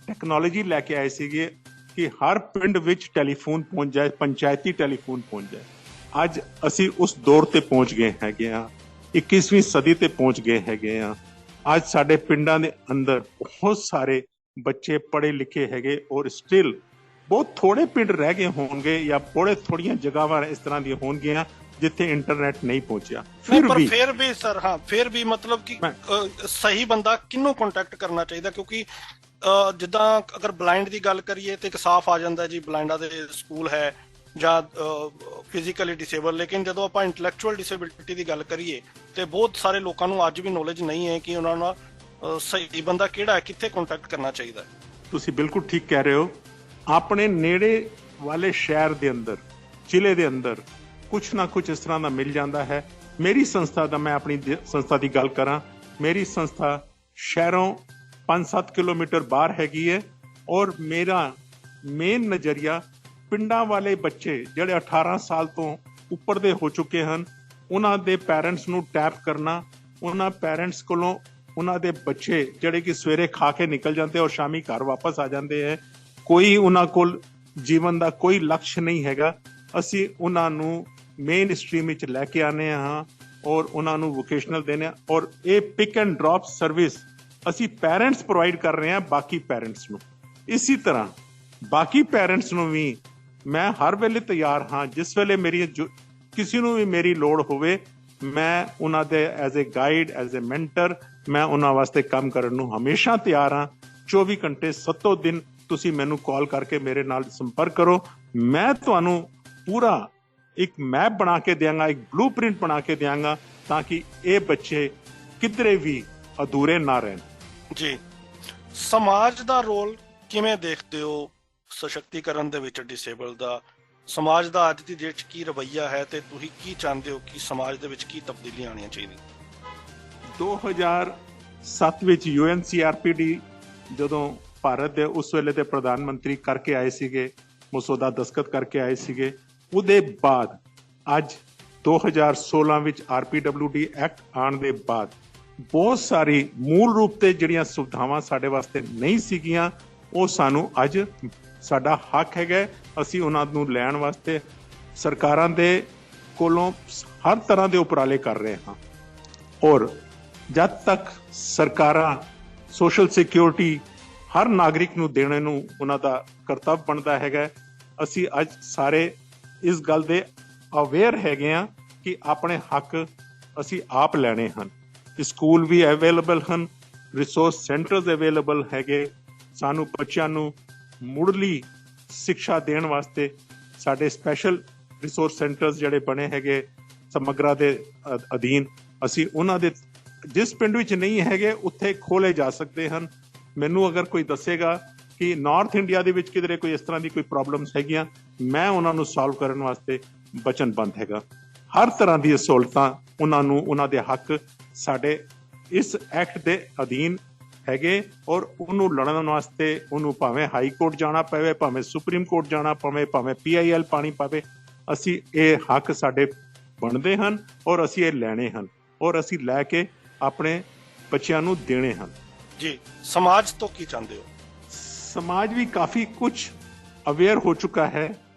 ਟੈਕਨੋਲੋਜੀ ਲੈ ਕੇ ਆਏ ਸੀਗੇ ਕਿ ਹਰ ਪਿੰਡ ਵਿੱਚ ਟੈਲੀਫੋਨ ਪਹੁੰਚ ਜਾਏ, ਪੰਚਾਇਤੀ ਟੈਲੀਫੋਨ ਪਹੁੰਚ ਜਾਏ। ਅੱਜ ਅਸੀਂ ਉਸ ਦੌਰ ਤੇ ਪਹੁੰਚ ਗਏ ਹੈਗੇ ਆ, 21ਵੀਂ ਸਦੀ ਤੇ ਪਹੁੰਚ ਗਏ ਹੈਗੇ ਆ। ਅੱਜ ਸਾਡੇ ਪਿੰਡਾਂ ਦੇ ਅੰਦਰ ਬਹੁਤ ਸਾਰੇ ਬੱਚੇ ਪੜ੍ਹੇ ਲਿਖੇ ਹੈਗੇ ਔਰ ਸਟਿਲ ਬਹੁਤ ਥੋੜੇ ਪਿੰਡ ਰਹਿ ਗਏ ਹੋਣਗੇ ਜਾਂ ਬੜੇ ਥੋੜੀਆਂ ਜਗ੍ਹਾਵਾਂ ਇਸ ਤਰ੍ਹਾਂ ਦੀਆਂ ਹੋਣਗੀਆਂ ਜਿੱਥੇ ਇੰਟਰਨੈਟ ਨਹੀਂ ਪਹੁੰਚਿਆ। ਫਿਰ ਵੀ ਸਰ, ਹਾਂ, ਫਿਰ ਵੀ ਮਤਲਬ ਕਿ ਸਹੀ ਬੰਦਾ ਕਿਹਨੂੰ ਕੰਟੈਕਟ ਕਰਨਾ ਚਾਹੀਦਾ? ਕਿਉਂਕਿ ਜਿੱਦਾਂ ਅਗਰ ਬਲਾਈਂਡ ਦੀ ਗੱਲ ਕਰੀਏ ਤੇ ਇੱਕ ਸਾਫ਼ ਆ ਜਾਂਦਾ ਜੀ, ਬਲਾਈਂਡਾਂ ਦੇ ਸਕੂਲ ਹੈ ਜਾਂ ਫਿਜ਼ੀਕਲੀ ਡਿਸੇਬਲ। ਲੇਕਿਨ ਜਦੋਂ ਆਪਾਂ ਇੰਟੈਲੈਕਚੁਅਲ ਡਿਸੇਬਿਲਿਟੀ ਦੀ ਗੱਲ ਕਰੀਏ ਤੇ ਬਹੁਤ ਸਾਰੇ ਲੋਕਾਂ ਨੂੰ ਅੱਜ ਵੀ ਨੌਲੇਜ ਨਹੀਂ ਹੈ ਕਿ ਉਹਨਾਂ ਨਾਲ ਸਹੀ ਬੰਦਾ ਕਿਹੜਾ ਹੈ, ਕਿੱਥੇ ਕੰਟੈਕਟ ਕਰਨਾ ਚਾਹੀਦਾ। ਤੁਸੀਂ ਬਿਲਕੁਲ ਠੀਕ ਕਹਿ ਰਹੇ ਹੋ। ਆਪਣੇ ਨੇੜੇ ਵਾਲੇ ਸ਼ਹਿਰ ਦੇ ਅੰਦਰ, ਜ਼ਿਲ੍ਹੇ ਦੇ ਅੰਦਰ ਕੁਛ ਨਾ ਕੁਛ ਇਸ ਤਰ੍ਹਾਂ ਦਾ ਮਿਲ ਜਾਂਦਾ ਹੈ। ਮੇਰੀ ਸੰਸਥਾ ਦਾ, ਮੈਂ ਆਪਣੀ ਸੰਸਥਾ ਦੀ ਗੱਲ ਕਰਾਂ, ਮੇਰੀ ਸੰਸਥਾ ਸ਼ਹਿਰੋਂ 5-7 ਕਿਲੋਮੀਟਰ ਬਾਹਰ ਹੈਗੀ ਹੈ ਔਰ ਮੇਰਾ ਮੇਨ ਨਜ਼ਰੀਆ ਪਿੰਡਾਂ ਵਾਲੇ ਬੱਚੇ ਜਿਹੜੇ 18 ਸਾਲ ਤੋਂ ਉੱਪਰ ਦੇ ਹੋ ਚੁੱਕੇ ਹਨ, ਉਹਨਾਂ ਦੇ ਪੈਰੈਂਟਸ ਨੂੰ ਟੈਪ ਕਰਨਾ। ਉਹਨਾਂ ਪੈਰੈਂਟਸ ਕੋਲੋਂ ਉਹਨਾਂ ਦੇ ਬੱਚੇ ਜਿਹੜੇ ਕਿ ਸਵੇਰੇ ਖਾ ਕੇ ਨਿਕਲ ਜਾਂਦੇ ਔਰ ਸ਼ਾਮੀ ਘਰ ਵਾਪਸ ਆ ਜਾਂਦੇ ਹੈ, ਕੋਈ ਉਹਨਾਂ ਕੋਲ ਜੀਵਨ ਦਾ ਕੋਈ ਲਕਸ਼ ਨਹੀਂ ਹੈਗਾ। ਅਸੀਂ ਉਹਨਾਂ ਨੂੰ ਮੇਨ ਸਟਰੀਮ ਵਿੱਚ ਲੈ ਕੇ ਆਨੇ ਹਾਂ ਔਰ ਉਹਨਾਂ ਨੂੰ ਵੋਕੇਸ਼ਨਲ ਦੇਣੇ ਹਾਂ ਔਰ ਇਹ ਪਿਕ ਐਂਡ ਡ੍ਰੌਪ ਸਰਵਿਸ ਅਸੀਂ ਪੈਰੈਂਟਸ ਪ੍ਰੋਵਾਈਡ ਕਰ ਰਹੇ ਹਾਂ ਬਾਕੀ ਪੈਰੈਂਟਸ ਨੂੰ। ਇਸੇ ਤਰ੍ਹਾਂ ਬਾਕੀ ਪੈਰੈਂਟਸ ਨੂੰ ਵੀ ਮੈਂ ਹਰ ਵੇਲੇ ਤਿਆਰ ਹਾਂ, ਜਿਸ ਵੇਲੇ ਕਿਸੇ ਨੂੰ ਵੀ ਮੇਰੀ ਲੋੜ ਹੋਵੇ, ਮੈਂ ਉਹਨਾਂ ਦੇ as a guide, as a mentor, ਮੈਂ ਉਹਨਾਂ ਵਾਸਤੇ ਕੰਮ ਕਰਨ ਨੂੰ ਹਮੇਸ਼ਾ ਤਿਆਰ ਹਾਂ। 24 ਘੰਟੇ 7 ਦਿਨ ਤੁਸੀਂ ਮੈਨੂੰ ਕਾਲ ਕਰਕੇ ਮੇਰੇ ਨਾਲ ਸੰਪਰਕ ਕਰੋ। ਮੈਂ ਤੁਹਾਨੂੰ ਪੂਰਾ ਇੱਕ ਮੈਪ ਬਣਾ ਕੇ ਦਿਆਂਗਾ, ਇੱਕ ਬਲੂਪ੍ਰਿੰਟ ਬਣਾ ਕੇ ਦਿਆਂਗਾ ਤਾਂ ਕਿ ਇਹ ਬੱਚੇ ਕਿਧਰੇ ਵੀ ਅਧੂਰੇ ਨਾ ਰਹਿਣ। ਜੀ, ਸਮਾਜ ਦਾ ਰੋਲ ਕਿਵੇਂ ਦੇਖਦੇ ਹੋ ਸਸ਼ਕਤੀਕਰਨ ਦੇ ਵਿੱਚ ਡਿਸੇਬਲ ਦਾ? ਸਮਾਜ ਦਾ ਅੱਜ ਦੀ ਡੇਟ 'ਚ ਕੀ ਰਵੱਈਆ ਹੈ ਤੇ ਤੁਸੀਂ ਕੀ ਚਾਹੁੰਦੇ ਹੋ ਕਿ ਸਮਾਜ ਦੇ ਵਿੱਚ ਕੀ ਤਬਦੀਲੀਆਂ ਆਉਣੀਆਂ ਚਾਹੀਦੀਆਂ? 2007 ਵਿੱਚ UNCRPD ਜਦੋਂ ਭਾਰਤ ਦੇ ਉਸ ਵੇਲੇ ਦੇ ਪ੍ਰਧਾਨ ਮੰਤਰੀ ਕਰਕੇ ਆਏ ਸੀਗੇ, ਮਸੌਦਾ ਦਸਤਖਤ ਕਰਕੇ ਆਏ ਸੀਗੇ, ਉਹਦੇ ਬਾਅਦ ਅੱਜ 2016 ਵਿੱਚ RPWD ਐਕਟ ਆਉਣ ਦੇ ਬਾਅਦ ਬਹੁਤ ਸਾਰੀ ਮੂਲ ਰੂਪ ਤੇ ਜਿਹੜੀਆਂ ਸੁਵਿਧਾਵਾਂ ਸਾਡੇ ਵਾਸਤੇ ਨਹੀਂ ਸੀਗੀਆਂ, ਉਹ ਸਾਨੂੰ ਅੱਜ ਸਾਡਾ ਹੱਕ ਹੈਗਾ। ਅਸੀਂ ਉਹਨਾਂ ਨੂੰ ਲੈਣ ਵਾਸਤੇ ਸਰਕਾਰਾਂ ਦੇ ਕੋਲੋਂ ਹਰ ਤਰ੍ਹਾਂ ਦੇ ਉਪਰਾਲੇ ਕਰ ਰਹੇ ਹਾਂ ਔਰ ਜਦ ਤੱਕ ਸਰਕਾਰਾਂ ਸੋਸ਼ਲ ਸਿਕਿਉਰਿਟੀ ਹਰ ਨਾਗਰਿਕ ਨੂੰ ਦੇਣ ਨੂੰ ਉਹਨਾਂ ਦਾ ਕਰਤੱਵ ਬਣਦਾ ਹੈਗਾ, ਅਸੀਂ ਅੱਜ ਸਾਰੇ ਇਸ ਗੱਲ ਦੇ ਅਵੇਅਰ ਹੈਗੇ ਆ ਕਿ ਆਪਣੇ ਹੱਕ ਅਸੀਂ ਆਪ ਲੈਣੇ ਹਨ। ਸਕੂਲ ਵੀ ਅਵੇਲੇਬਲ ਹਨ, ਰਿਸੋਰਸ ਸੈਂਟਰਸ ਅਵੇਲੇਬਲ ਹੈਗੇ। ਸਾਨੂੰ ਬੱਚਿਆਂ ਨੂੰ ਮੁੱਢਲੀ ਸਿੱਖਿਆ ਦੇਣ ਵਾਸਤੇ ਸਾਡੇ ਸਪੈਸ਼ਲ ਰਿਸੋਰਸ ਸੈਂਟਰਸ ਜਿਹੜੇ ਬਣੇ ਹੈਗੇ ਸਮਗਰਾ ਦੇ ਅਧੀਨ, ਅਸੀਂ ਉਹਨਾਂ ਦੇ ਜਿਸ ਪਿੰਡ ਵਿੱਚ ਨਹੀਂ ਹੈਗੇ ਉੱਥੇ ਖੋਲੇ ਜਾ ਸਕਦੇ ਹਨ। ਮੈਨੂੰ ਅਗਰ ਕੋਈ ਦੱਸੇਗਾ ਕਿ ਨਾਰਥ ਇੰਡੀਆ ਦੇ ਵਿੱਚ ਕਿਧਰੇ ਕੋਈ ਇਸ ਤਰ੍ਹਾਂ ਦੀ ਕੋਈ ਪ੍ਰੋਬਲਮਸ ਹੈਗੀਆਂ, ਮੈਂ ਉਹਨਾਂ ਨੂੰ ਸੋਲਵ ਕਰਨ ਵਾਸਤੇ ਵਚਨਬੱਧ ਹੈਗਾ। ਹਰ ਤਰ੍ਹਾਂ ਦੀਆਂ ਸਹੂਲਤਾਂ ਉਹਨਾਂ ਨੂੰ, ਉਹਨਾਂ ਦੇ ਹੱਕ ਸਾਡੇ ਇਸ ਐਕਟ ਦੇ ਅਧੀਨ ਹੈਗੇ ਔਰ ਉਹਨੂੰ ਲੜਨ ਵਾਸਤੇ ਉਹਨੂੰ ਭਾਵੇਂ ਹਾਈ ਕੋਰਟ ਜਾਣਾ ਪਵੇ, ਭਾਵੇਂ ਸੁਪਰੀਮ ਕੋਰਟ ਜਾਣਾ ਪਵੇ, ਭਾਵੇਂ PIL ਪਾਣੀ ਪਵੇ, ਅਸੀਂ ਇਹ ਹੱਕ ਸਾਡੇ ਬਣਦੇ ਹਨ ਔਰ ਅਸੀਂ ਇਹ ਲੈਣੇ ਹਨ ਔਰ ਅਸੀਂ ਲੈ ਕੇ ਆਪਣੇ ਬੱਚਿਆਂ ਨੂੰ ਦੇਣੇ ਹਨ। ਜੀ ਸਮਾਜ ਤੋਂ ਕੀ ਚਾਹੁੰਦੇ ਹੋ? ਸਮਾਜ ਵੀ ਕਾਫੀ ਕੁਝ ਅਵੇਅਰ ਹੋ ਚੁੱਕਾ ਹੈ,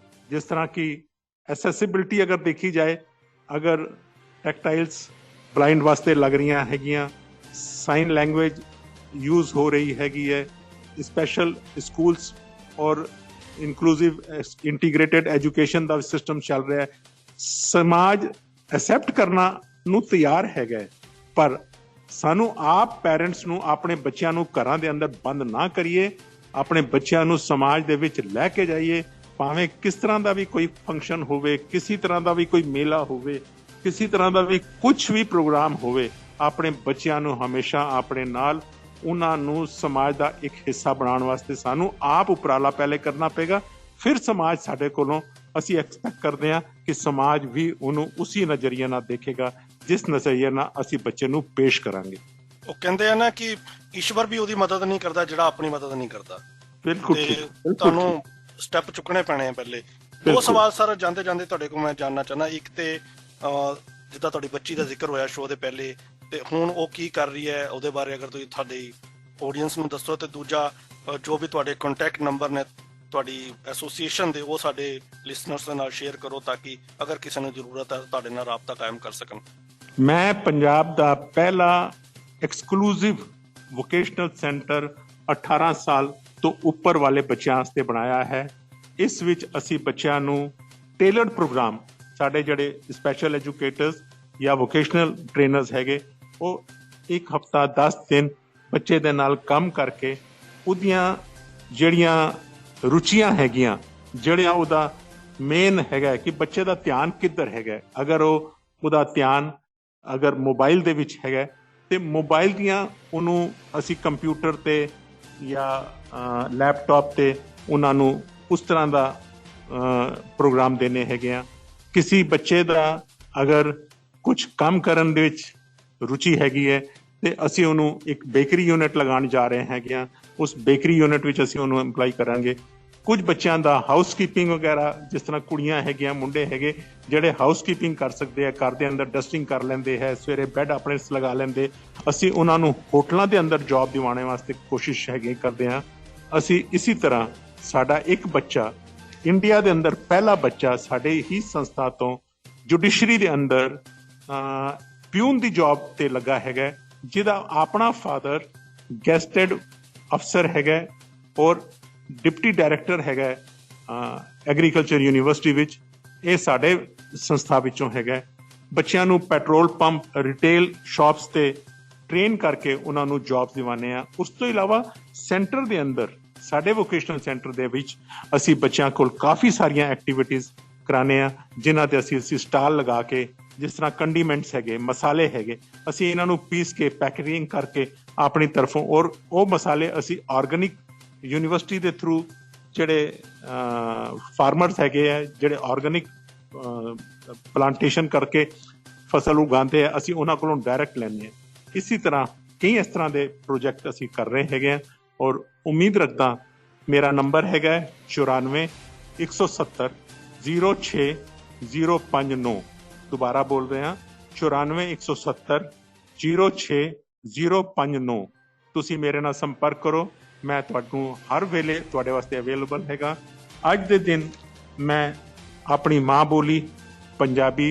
ਜਿਸ ਤਰ੍ਹਾਂ ਕਿ ਐਸੈਸਿਬਿਲਿਟੀ ਅਗਰ ਦੇਖੀ ਜਾਏ, ਅਗਰ ਟੈਕਟਾਈਲਸ ਬਲਾਈਂਡ ਵਾਸਤੇ ਲੱਗ ਰਹੀਆਂ ਹੈਗੀਆਂ, ਸਾਈਨ ਲੈਂਗੁਏਜ ਯੂਜ਼ ਹੋ ਰਹੀ ਹੈਗੀ ਹੈ, ਸਪੈਸ਼ਲ ਸਕੂਲਸ ਔਰ ਇਨਕਲੂਸਿਵ ਇੰਟੀਗ੍ਰੇਟਿਡ ਐਜੂਕੇਸ਼ਨ ਦਾ ਸਿਸਟਮ ਚੱਲ ਰਿਹਾ ਹੈ। ਸਮਾਜ ਐਕਸੈਪਟ ਕਰਨਾ ਨੂੰ ਤਿਆਰ ਹੈਗਾ, ਪਰ ਸਾਨੂੰ ਆਪ ਪੈਰੈਂਟਸ ਨੂੰ ਆਪਣੇ ਬੱਚਿਆਂ ਨੂੰ ਘਰਾਂ ਦੇ ਅੰਦਰ ਬੰਦ ਨਾ ਕਰੀਏ, ਆਪਣੇ ਬੱਚਿਆਂ ਨੂੰ ਸਮਾਜ ਦੇ ਵਿੱਚ ਲੈ ਕੇ ਜਾਈਏ। ਭਾਵੇਂ ਕਿਸ ਤਰ੍ਹਾਂ ਦਾ ਵੀ ਕੋਈ ਫੰਕਸ਼ਨ ਹੋਵੇ, ਕਿਸੇ ਤਰ੍ਹਾਂ ਦਾ ਵੀ ਕੋਈ ਮੇਲਾ ਹੋਵੇ, ਕਿਸੇ ਤਰ੍ਹਾਂ ਦਾ ਵੀ ਕੁਝ ਵੀ ਪ੍ਰੋਗਰਾਮ ਹੋਵੇ, ਆਪਣੇ ਬੱਚਿਆਂ ਨੂੰ ਹਮੇਸ਼ਾ ਆਪਣੇ ਨਾਲ ਉਹਨਾਂ ਨੂੰ ਸਮਾਜ ਦਾ ਇੱਕ ਹਿੱਸਾ ਬਣਾਉਣ ਵਾਸਤੇ ਸਾਨੂੰ ਆਪ ਉਪਰਾਲਾ ਪਹਿਲੇ ਕਰਨਾ ਪਏਗਾ। ਫਿਰ ਸਮਾਜ ਸਾਡੇ ਕੋਲੋਂ, ਅਸੀਂ ਐਕਸਪੈਕਟ ਕਰਦੇ ਹਾਂ ਕਿ ਸਮਾਜ ਵੀ ਉਹਨੂੰ ਉਸੇ ਨਜ਼ਰੀਏ ਨਾਲ ਦੇਖੇਗਾ ਜਿਸ ਨਜ਼ਰੀਏ ਨਾਲ ਅਸੀਂ ਬੱਚੇ ਨੂੰ ਪੇਸ਼ ਕਰਾਂਗੇ। ਉਹ ਕਹਿੰਦੇ ਆ ਨਾ ਕਿ ਈਸ਼ਵਰ ਵੀ ਉਹਦੀ ਮਦਦ ਨਹੀਂ ਕਰਦਾ ਜਿਹੜਾ ਆਪਣੀ ਮਦਦ ਨਹੀਂ ਕਰਦਾ। ਬਿਲਕੁਲ ਤੁਹਾਨੂੰ ਸਟੈਪ ਚੁੱਕਣੇ ਪੈਣੇ ਆ ਪਹਿਲੇ। ਦੋ ਸਵਾਲ ਸਰ ਜਾਂਦੇ ਜਾਂਦੇ ਤੁਹਾਡੇ ਕੋਲ ਮੈਂ ਜਾਣਨਾ ਚਾਹੁੰਦਾ। ਇੱਕ ਤੇ ਜਿੱਦਾਂ ਤੁਹਾਡੀ ਬੱਚੀ ਦਾ ਜ਼ਿਕਰ ਹੋਇਆ ਸ਼ੋਅ ਦੇ ਪਹਿਲੇ, ਤੇ ਹੁਣ ਉਹ ਕੀ ਕਰ ਰਹੀ ਹੈ ਉਹਦੇ ਬਾਰੇ ਅਗਰ ਤੁਸੀਂ ਤੁਹਾਡੀ ਆਡੀਅנס ਨੂੰ ਦੱਸੋ। ਤੇ ਦੂਜਾ, ਜੋ ਵੀ ਤੁਹਾਡੇ ਕੰਟੈਕਟ ਨੰਬਰ ਨੇ ਤੁਹਾਡੀ ਐਸੋਸੀਏਸ਼ਨ ਦੇ, ਉਹ ਸਾਡੇ ਲਿਸਨਰਸ ਦੇ ਨਾਲ ਸ਼ੇਅਰ ਕਰੋ ਤਾਂ ਕਿ ਅਗਰ ਕਿਸੇ ਨੂੰ ਜ਼ਰੂਰਤ ਹੈ ਤੁਹਾਡੇ ਨਾਲ ਰਾਬਤਾ ਕਾਇਮ ਕਰ ਸਕਣ। ਮੈਂ ਪੰਜਾਬ ਦਾ ਪਹਿਲਾ ਐਕਸਕਲੂਸਿਵ ਵੋਕੇਸ਼ਨਲ ਸੈਂਟਰ 18 ਸਾਲ ਤੋਂ ਉੱਪਰ ਵਾਲੇ ਬੱਚਿਆਂ ਵਾਸਤੇ ਬਣਾਇਆ ਹੈ। ਇਸ ਵਿੱਚ ਅਸੀਂ ਬੱਚਿਆਂ ਨੂੰ ਟੇਲਰਡ ਪ੍ਰੋਗਰਾਮ, ਸਾਡੇ ਜਿਹੜੇ ਸਪੈਸ਼ਲ ਐਜੂਕੇਟਰਸ ਜਾਂ ਵੋਕੇਸ਼ਨਲ ਟ੍ਰੇਨਰਸ ਹੈਗੇ, ਉਹ ਇੱਕ ਹਫਤਾ 10 ਦਿਨ ਬੱਚੇ ਦੇ ਨਾਲ ਕੰਮ ਕਰਕੇ ਉਹਦੀਆਂ ਜਿਹੜੀਆਂ ਰੁਚੀਆਂ ਹੈਗੀਆਂ, ਜਿਹੜਾ ਉਹਦਾ ਮੇਨ ਹੈਗਾ ਕਿ ਬੱਚੇ ਦਾ ਧਿਆਨ ਕਿੱਧਰ ਹੈਗਾ, ਅਗਰ ਉਹਦਾ ਧਿਆਨ ਅਗਰ ਮੋਬਾਈਲ ਦੇ ਵਿੱਚ ਹੈਗਾ ਤੇ ਮੋਬਾਈਲ ਦੀਆਂ ਉਹਨੂੰ ਅਸੀਂ ਕੰਪਿਊਟਰ ਤੇ ਜਾਂ ਲੈਪਟਾਪ ਤੇ ਉਹਨਾਂ ਨੂੰ ਉਸ ਤਰ੍ਹਾਂ ਦਾ ਪ੍ਰੋਗਰਾਮ ਦੇਣੇ ਹੈਗੇ ਆ। ਕਿਸੇ ਬੱਚੇ ਦਾ ਅਗਰ ਕੁਝ ਕੰਮ ਕਰਨ ਦੇ ਵਿੱਚ ਰੁਚੀ ਹੈਗੀ ਹੈ ਤੇ ਅਸੀਂ ਉਹਨੂੰ ਇੱਕ ਬੇਕਰੀ ਯੂਨਿਟ ਲਗਾਉਣ ਜਾ ਰਹੇ ਹੈਗੇ ਆ। ਉਸ ਬੇਕਰੀ ਯੂਨਿਟ ਵਿੱਚ ਅਸੀਂ ਉਹਨੂੰ ਇੰਪਲਾਈ ਕਰਾਂਗੇ। ਕੁਝ ਬੱਚਿਆਂ ਦਾ ਹਾਊਸਕੀਪਿੰਗ ਵਗੈਰਾ, ਜਿਸ ਤਰ੍ਹਾਂ ਕੁੜੀਆਂ ਹੈਗੀਆਂ, ਮੁੰਡੇ ਹੈਗੇ ਜਿਹੜੇ ਹਾਊਸਕੀਪਿੰਗ ਕਰ ਸਕਦੇ ਆ, ਘਰ ਦੇ ਅੰਦਰ ਡਸਟਿੰਗ ਕਰ ਲੈਂਦੇ ਹੈ, ਸਵੇਰੇ ਬੈੱਡ ਆਪਣੇ ਲਗਾ ਲੈਂਦੇ, ਅਸੀਂ ਉਹਨਾਂ ਨੂੰ ਹੋਟਲਾਂ ਦੇ ਅੰਦਰ ਜੌਬ ਦਿਵਾਉਣ ਵਾਸਤੇ ਕੋਸ਼ਿਸ਼ ਹੈਗੀ ਕਰਦੇ ਹਾਂ। ਅਸੀਂ ਇਸੇ ਤਰ੍ਹਾਂ ਸਾਡਾ ਇੱਕ ਬੱਚਾ ਇੰਡੀਆ ਦੇ ਅੰਦਰ, ਪਹਿਲਾ ਬੱਚਾ ਸਾਡੇ ਹੀ ਸੰਸਥਾ ਤੋਂ ਜੁਡੀਸ਼ਰੀ ਦੇ ਅੰਦਰ ਪਿਊਨ ਦੀ ਜੌਬ ਤੇ ਲੱਗਾ ਹੈਗਾ, ਜਿਹਦਾ ਆਪਣਾ ਫਾਦਰ ਗੈਸਟਡ ਅਫਸਰ ਹੈਗਾ ਔਰ ਡਿਪਟੀ ਡਾਇਰੈਕਟਰ ਹੈਗਾ ਐਗਰੀਕਲਚਰ ਯੂਨੀਵਰਸਿਟੀ ਵਿੱਚ। ਇਹ ਸਾਡੇ ਸੰਸਥਾ ਵਿੱਚੋਂ ਹੈਗਾ। ਬੱਚਿਆਂ ਨੂੰ ਪੈਟਰੋਲ ਪੰਪ, ਰਿਟੇਲ ਸ਼ਾਪਸ ਤੇ ਟ੍ਰੇਨ ਕਰਕੇ ਉਹਨਾਂ ਨੂੰ ਜੌਬ ਦਿਵਾਉਂਦੇ ਆ। ਉਸ ਤੋਂ ਇਲਾਵਾ ਸੈਂਟਰ ਦੇ ਅੰਦਰ, ਸਾਡੇ ਵੋਕੇਸ਼ਨਲ ਸੈਂਟਰ ਦੇ ਵਿੱਚ ਅਸੀਂ ਬੱਚਿਆਂ ਕੋਲ ਕਾਫੀ ਸਾਰੀਆਂ ਐਕਟੀਵਿਟੀਜ਼ ਕਰਾਉਂਦੇ ਆ, ਜਿਨ੍ਹਾਂ ਤੇ ਅਸੀਂ ਸਟਾਲ ਲਗਾ ਕੇ, ਜਿਸ ਤਰ੍ਹਾਂ ਕੰਡੀਮੈਂਟਸ ਹੈਗੇ, ਮਸਾਲੇ ਹੈਗੇ, ਅਸੀਂ ਇਹਨਾਂ ਨੂੰ ਪੀਸ ਕੇ ਪੈਕੇਜਿੰਗ ਕਰਕੇ ਆਪਣੀ ਤਰਫੋਂ, ਔਰ ਉਹ ਮਸਾਲੇ ਅਸੀਂ ਆਰਗੈਨਿਕ ਯੂਨੀਵਰਸਿਟੀ ਦੇ ਥਰੂ ਜਿਹੜੇ ਫਾਰਮਰਸ ਹੈਗੇ ਆ, ਜਿਹੜੇ ਆਰਗੈਨਿਕ ਪਲਾਂਟੇਸ਼ਨ ਕਰਕੇ ਫਸਲ ਉਗਾਉਂਦੇ ਆ, ਅਸੀਂ ਉਹਨਾਂ ਕੋਲੋਂ ਡਾਇਰੈਕਟ ਲੈਂਦੇ ਹਾਂ। ਇਸੇ ਤਰ੍ਹਾਂ ਕਈ ਇਸ ਤਰ੍ਹਾਂ ਦੇ ਪ੍ਰੋਜੈਕਟ ਅਸੀਂ ਕਰ ਰਹੇ ਹੈਗੇ ਆ ਔਰ ਉਮੀਦ ਰੱਖਦਾ। ਮੇਰਾ ਨੰਬਰ ਹੈਗਾ 94 170 06 059। ਦੁਬਾਰਾ ਬੋਲ ਰਹੇ ਹਾਂ, 94 170 06 059। ਤੁਸੀਂ ਮੇਰੇ ਨਾਲ ਸੰਪਰਕ ਕਰੋ, ਮੈਂ ਤੁਹਾਨੂੰ ਹਰ ਵੇਲੇ ਤੁਹਾਡੇ ਵਾਸਤੇ ਅਵੇਲੇਬਲ ਹੈਗਾ। ਅੱਜ ਦੇ ਦਿਨ ਮੈਂ ਆਪਣੀ ਮਾਂ ਬੋਲੀ ਪੰਜਾਬੀ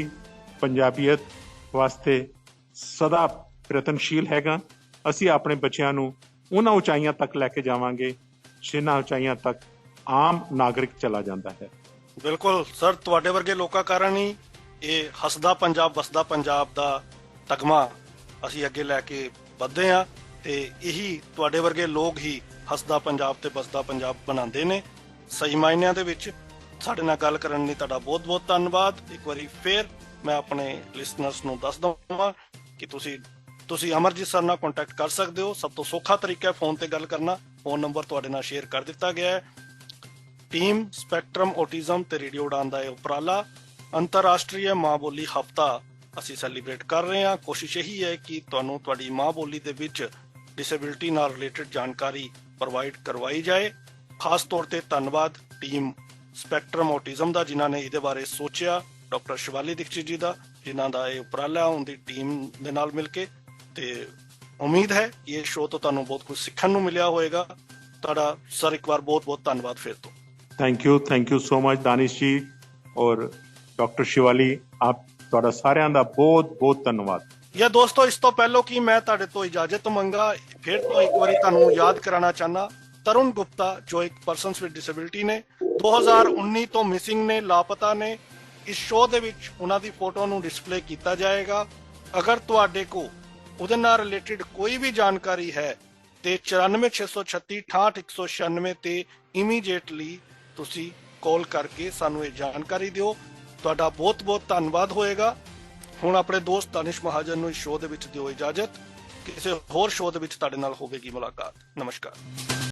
ਪੰਜਾਬੀਅਤ ਵਾਸਤੇ ਸਦਾ ਪ੍ਰਯਤਨਸ਼ੀਲ ਹੈਗਾ। ਅਸੀਂ ਆਪਣੇ ਬੱਚਿਆਂ ਨੂੰ ਉਹਨਾਂ ਉਚਾਈਆਂ ਤੱਕ ਲੈ ਕੇ ਜਾਵਾਂਗੇ ਜਿਨ੍ਹਾਂ ਉਚਾਈਆਂ ਤੱਕ ਆਮ ਨਾਗਰਿਕ ਚਲਾ ਜਾਂਦਾ ਹੈ। ਬਿਲਕੁਲ ਸਰ, ਤੁਹਾਡੇ ਵਰਗੇ ਲੋਕਾਂ ਕਾਰਨ ਹੀ ਇਹ ਹੱਸਦਾ ਪੰਜਾਬ ਵਸਦਾ ਪੰਜਾਬ ਦਾ ਤਗਮਾ ਅਸੀਂ ਅੱਗੇ ਲੈ ਕੇ ਵਧਦੇ ਹਾਂ, ਤੇ ਇਹੀ ਤੁਹਾਡੇ ਵਰਗੇ ਲੋਕ ਹੀ ਹੱਸਦਾ ਪੰਜਾਬ ਤੇ ਵਸਦਾ ਪੰਜਾਬ ਬਣਾਉਂਦੇ ਨੇ। ਸਹੀ ਮਾਇਨਿਆਂ ਦੇ ਵਿੱਚ ਸਾਡੇ ਨਾਲ ਗੱਲ ਕਰਨ ਲਈ ਤੁਹਾਡਾ ਬਹੁਤ ਬਹੁਤ ਧੰਨਵਾਦ। ਇੱਕ ਵਾਰੀ ਫੇਰ ਮੈਂ ਆਪਣੇ ਲਿਸਨਰਸ ਨੂੰ ਦੱਸ ਦਵਾਂ ਕਿ ਤੁਸੀਂ ਅਮਰਜੀਤ ਸਰ ਨਾਲ ਕੰਟੈਕਟ ਕਰ ਸਕਦੇ ਹੋ। ਸਭ ਤੋਂ ਸੌਖਾ ਤਰੀਕਾ ਹੈ ਫੋਨ ਤੇ ਗੱਲ ਕਰਨਾ। ਫੋਨ ਨੰਬਰ ਤੁਹਾਡੇ ਨਾਲ ਸ਼ੇਅਰ ਕਰ ਦਿੱਤਾ ਗਿਆ ਹੈ। ਟੀਮ ਸਪੈਕਟਰਮ ਔਟਿਜ਼ਮ ਤੇ ਰੇਡੀਓ ਉਡਾਨ ਦਾ ਇਹ ਉਪਰਾਲਾ ਅੰਤਰਰਾਸ਼ਟਰੀ ਮਾਂ ਬੋਲੀ ਹਫਤਾ ਅਸੀਂ ਸੈਲੀਬ੍ਰੇਟ ਕਰ ਰਹੇ ਹਾਂ। ਕੋਸ਼ਿਸ਼ ਇਹੀ ਹੈ ਕਿ ਤੁਹਾਨੂੰ ਤੁਹਾਡੀ ਮਾਂ ਬੋਲੀ ਦੇ ਵਿੱਚ ਡਿਸੇਬਿਲਿਟੀ ਨਾਲ ਰਿਲੇਟਡ ਜਾਣਕਾਰੀ ਪ੍ਰੋਵਾਈਡ ਕਰਵਾਈ ਜਾਏ। ਖਾਸ ਤੌਰ ਤੇ ਧੰਨਵਾਦ ਟੀਮ ਸਪੈਕਟਰਮ ਔਟਿਜ਼ਮ ਦਾ ਜਿਨ੍ਹਾਂ ਨੇ ਇਹਦੇ ਬਾਰੇ ਸੋਚਿਆ, ਡਾਕਟਰ ਸ਼ਿਵਾਲੀ ਦੀਕਸ਼ਿਤ ਜੀ ਦਾ ਜਿਨ੍ਹਾਂ ਦਾ ਇਹ ਉਪਰਾਲਾ ਉਹਦੀ ਟੀਮ ਦੇ ਨਾਲ ਮਿਲ ਕੇ। ਤੇ ਉਮੀਦ ਹੈ ਕਿ ਇਹ ਸ਼ੋਅ ਤੋਂ ਤੁਹਾਨੂੰ ਬਹੁਤ ਕੁਝ ਸਿੱਖਣ ਨੂੰ ਮਿਲਿਆ ਹੋਵੇਗਾ। ਤੁਹਾਡਾ ਸਰ ਇੱਕ ਵਾਰ ਬਹੁਤ ਬਹੁਤ ਧੰਨਵਾਦ ਫਿਰ ਤੋਂ। ਥੈਂਕ ਯੂ ਸੋ ਮਚ ਦਾਨਿਸ਼ ਜੀ ਔਰ ਡਾਕਟਰ ਸ਼ਿਵਾਲੀ, ਆਪ ਤੁਹਾਡਾ ਸਾਰਿਆਂ ਦਾ ਬਹੁਤ ਬਹੁਤ ਧੰਨਵਾਦ। ਯਾ ਦੋਸਤੋ, ਇਸ ਤੋਂ ਪਹਿਲਾਂ ਕਿ ਮੈਂ ਤੁਹਾਡੇ ਤੋਂ ਇਜਾਜ਼ਤ ਮੰਗਾ, ਫਿਰ ਤੋਂ ਇੱਕ ਵਾਰੀ ਤੁਹਾਨੂੰ ਯਾਦ ਕਰਾਉਣਾ ਚਾਹਨਾ, ਤਰੁਣ ਗੁਪਤਾ ਜੋ ਇੱਕ ਪਰਸਨਸ ਵਿਦ ਡਿਸੇਬਿਲਿਟੀ ਨੇ, 2019 ਤੋਂ ਮਿਸਿੰਗ ਨੇ, ਲਾਪਤਾ ਨੇ। ਇਸ ਸ਼ੋਅ ਦੇ ਵਿੱਚ ਉਹਨਾਂ ਦੀ ਫੋਟੋ ਨੂੰ ਡਿਸਪਲੇ ਕੀਤਾ ਜਾਏਗਾ। ਅਗਰ ਤੁਹਾਡੇ ਕੋ ਉਹਦੇ ਨਾਲ ਰਿਲੇਟਡ ਕੋਈ ਵੀ ਜਾਣਕਾਰੀ ਹੈ ਤੇ 94 636 68 196 ਤੇ ਇਮੀਡੀਏਟਲੀ ਤੁਸੀਂ ਕਾਲ ਕਰਕੇ ਸਾਨੂੰ ਇਹ ਜਾਣਕਾਰੀ ਦਿਓ। ਤੁਹਾਡਾ ਬਹੁਤ ਬਹੁਤ ਧੰਨਵਾਦ ਹੋਏਗਾ। ਹੁਣ ਆਪਣੇ ਦੋਸਤ ਦਾਨਿਸ਼ ਮਹਾਜਨ ਨੂੰ ਇਸ ਸ਼ੋਅ ਦੇ ਵਿੱਚ ਦਿਓ ਇਜਾਜ਼ਤ। ਕਿਸੇ ਹੋਰ ਸ਼ੋਅ ਦੇ ਵਿੱਚ ਤੁਹਾਡੇ ਨਾਲ ਹੋਵੇਗੀ ਮੁਲਾਕਾਤ। ਨਮਸਕਾਰ।